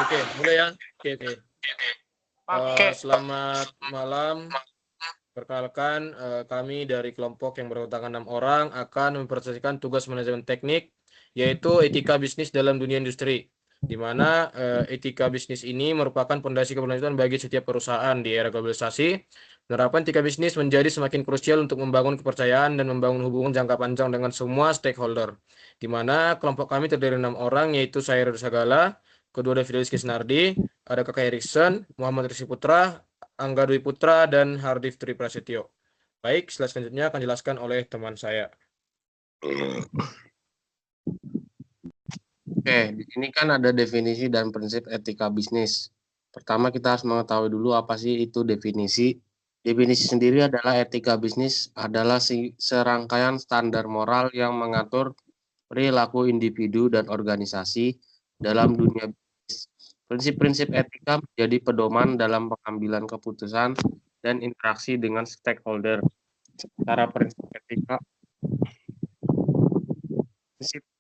Oke, mulai ya. Oke. Pakai. Selamat malam. Perkenalkan, kami dari kelompok yang beranggotakan 6 orang akan mempresentasikan tugas manajemen teknik, yaitu etika bisnis dalam dunia industri, di mana etika bisnis ini merupakan fondasi keberlanjutan bagi setiap perusahaan di era globalisasi. Penerapan etika bisnis menjadi semakin krusial untuk membangun kepercayaan dan membangun hubungan jangka panjang dengan semua stakeholder, di mana kelompok kami terdiri 6 orang, yaitu saya Radu Sagala, kedua ada Fidelis Kisnardi, ada Kakak Erikson, Muhammad Rizky Putra, Angga Dwi Putra, dan Hardif Tri Prasetyo. Baik, slide selanjutnya akan dijelaskan oleh teman saya. Oke, di sini kan ada definisi dan prinsip etika bisnis. Pertama kita harus mengetahui dulu apa sih itu definisi. Definisi sendiri adalah etika bisnis adalah serangkaian standar moral yang mengatur perilaku individu dan organisasi dalam dunia bisnis. Prinsip-prinsip etika menjadi pedoman dalam pengambilan keputusan dan interaksi dengan stakeholder. Secara prinsip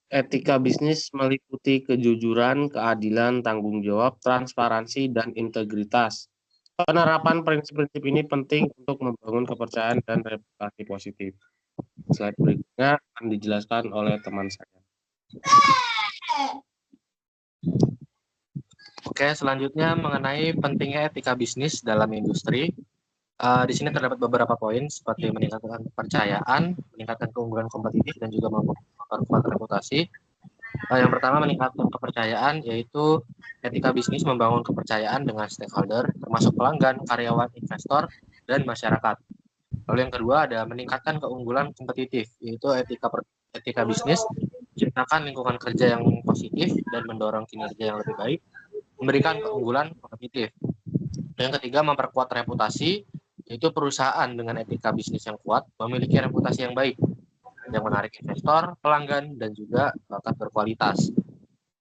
etika bisnis meliputi kejujuran, keadilan, tanggung jawab, transparansi, dan integritas. Penerapan prinsip-prinsip ini penting untuk membangun kepercayaan dan reputasi positif. Slide berikutnya akan dijelaskan oleh teman saya. Oke, selanjutnya mengenai pentingnya etika bisnis dalam industri. Di sini terdapat beberapa poin seperti meningkatkan kepercayaan, meningkatkan keunggulan kompetitif, dan juga memperkuat reputasi. Yang pertama meningkatkan kepercayaan, yaitu etika bisnis membangun kepercayaan dengan stakeholder, termasuk pelanggan, karyawan, investor, dan masyarakat. Lalu yang kedua ada meningkatkan keunggulan kompetitif, yaitu etika bisnis menciptakan lingkungan kerja yang positif dan mendorong kinerja yang lebih baik, memberikan keunggulan kompetitif. Yang ketiga memperkuat reputasi, yaitu perusahaan dengan etika bisnis yang kuat memiliki reputasi yang baik yang menarik investor, pelanggan, dan juga bakat berkualitas.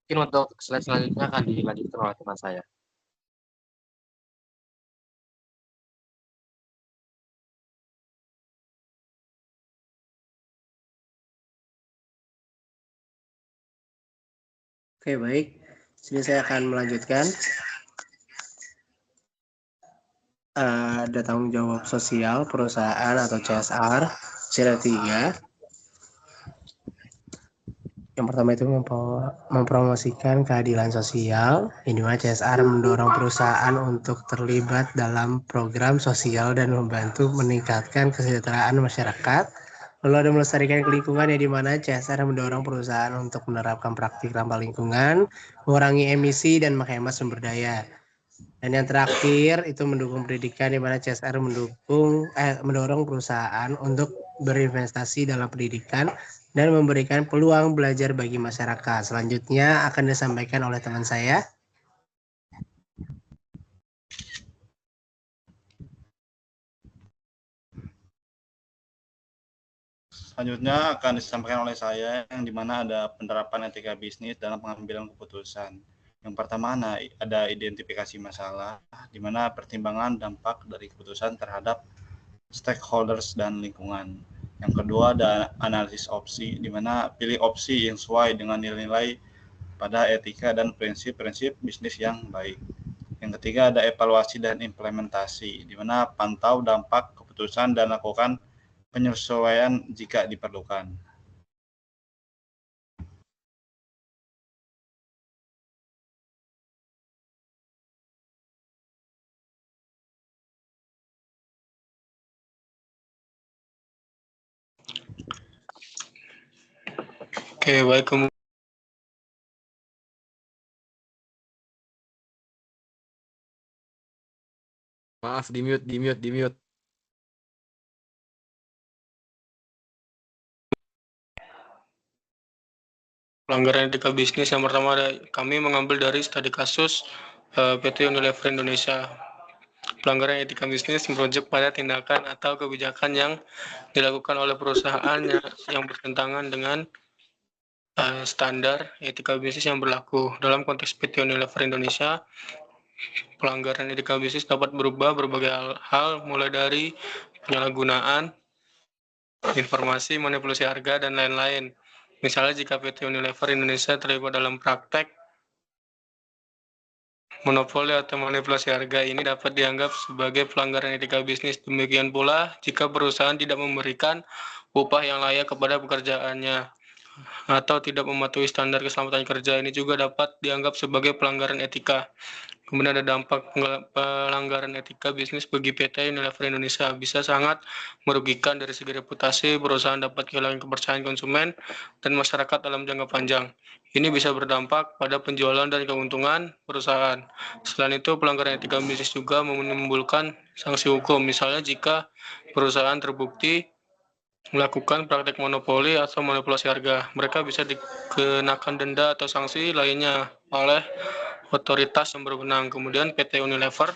Mungkin untuk slide selanjutnya akan dilanjutkan oleh teman saya. Oke, baik. Sini saya akan melanjutkan. Ada tanggung jawab sosial perusahaan atau CSR. Sila 3. Yang pertama itu mempromosikan keadilan sosial. Ini mana CSR mendorong perusahaan untuk terlibat dalam program sosial dan membantu meningkatkan kesejahteraan masyarakat. Lalu ada melestarikan lingkungan, ya di mana CSR mendorong perusahaan untuk menerapkan praktik ramah lingkungan, mengurangi emisi dan menghemat sumber daya. Dan yang terakhir itu mendukung pendidikan, di mana CSR mendorong perusahaan untuk berinvestasi dalam pendidikan dan memberikan peluang belajar bagi masyarakat. Selanjutnya akan disampaikan oleh teman saya. Selanjutnya akan disampaikan oleh saya yang dimana ada penerapan etika bisnis dalam pengambilan keputusan. Yang pertama ada identifikasi masalah, di mana pertimbangan dampak dari keputusan terhadap stakeholders dan lingkungan. Yang kedua ada analisis opsi, di mana pilih opsi yang sesuai dengan nilai-nilai pada etika dan prinsip-prinsip bisnis yang baik. Yang ketiga ada evaluasi dan implementasi, di mana pantau dampak keputusan dan lakukan penyesuaian jika diperlukan. Oke, baik. Maaf, di mute. Pelanggaran etika bisnis yang pertama kami mengambil dari studi kasus PT Unilever Indonesia. Pelanggaran etika bisnis merujuk pada tindakan atau kebijakan yang dilakukan oleh perusahaan yang bertentangan dengan standar etika bisnis yang berlaku. Dalam konteks PT Unilever Indonesia, pelanggaran etika bisnis dapat berubah berbagai hal, mulai dari penyalahgunaan informasi, manipulasi harga, dan lain-lain. Misalnya jika PT Unilever Indonesia terlibat dalam praktek monopoli atau manipulasi harga ini dapat dianggap sebagai pelanggaran etika bisnis. Demikian pula jika perusahaan tidak memberikan upah yang layak kepada pekerjaannya atau tidak mematuhi standar keselamatan kerja, ini juga dapat dianggap sebagai pelanggaran etika. Kemudian ada dampak pelanggaran etika bisnis bagi PT Unilever Indonesia. Bisa sangat merugikan dari segi reputasi, perusahaan dapat kehilangan kepercayaan konsumen dan masyarakat dalam jangka panjang. Ini bisa berdampak pada penjualan dan keuntungan perusahaan. Selain itu, pelanggaran etika bisnis juga menimbulkan sanksi hukum. Misalnya jika perusahaan terbukti melakukan praktek monopoli atau manipulasi harga, mereka bisa dikenakan denda atau sanksi lainnya oleh otoritas yang berwenang. Kemudian PT Unilever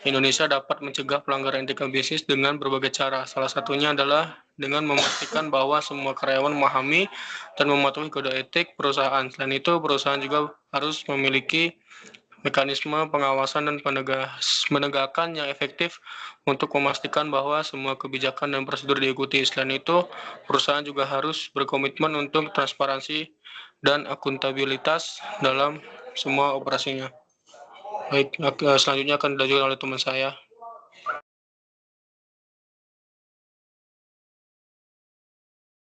Indonesia dapat mencegah pelanggaran etika bisnis dengan berbagai cara. Salah satunya adalah dengan memastikan bahwa semua karyawan memahami dan mematuhi kode etik perusahaan. Selain itu, perusahaan juga harus memiliki mekanisme pengawasan dan penegakan yang efektif untuk memastikan bahwa semua kebijakan dan prosedur diikuti. Selain itu, perusahaan juga harus berkomitmen untuk transparansi dan akuntabilitas dalam semua operasinya. Baik, selanjutnya akan dilanjutkan oleh teman saya.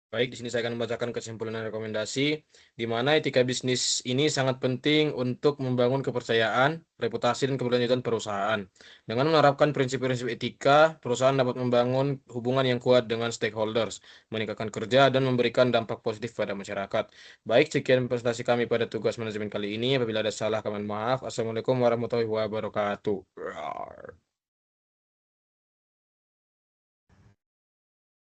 Baik, di sini saya akan membacakan kesimpulan dan rekomendasi, di mana etika bisnis ini sangat penting untuk membangun kepercayaan, reputasi, dan keberlanjutan perusahaan. Dengan menerapkan prinsip-prinsip etika, perusahaan dapat membangun hubungan yang kuat dengan stakeholders, meningkatkan kerja, dan memberikan dampak positif pada masyarakat. Baik, sekian presentasi kami pada tugas manajemen kali ini. Apabila ada salah, kami mohon maaf. Assalamualaikum warahmatullahi wabarakatuh.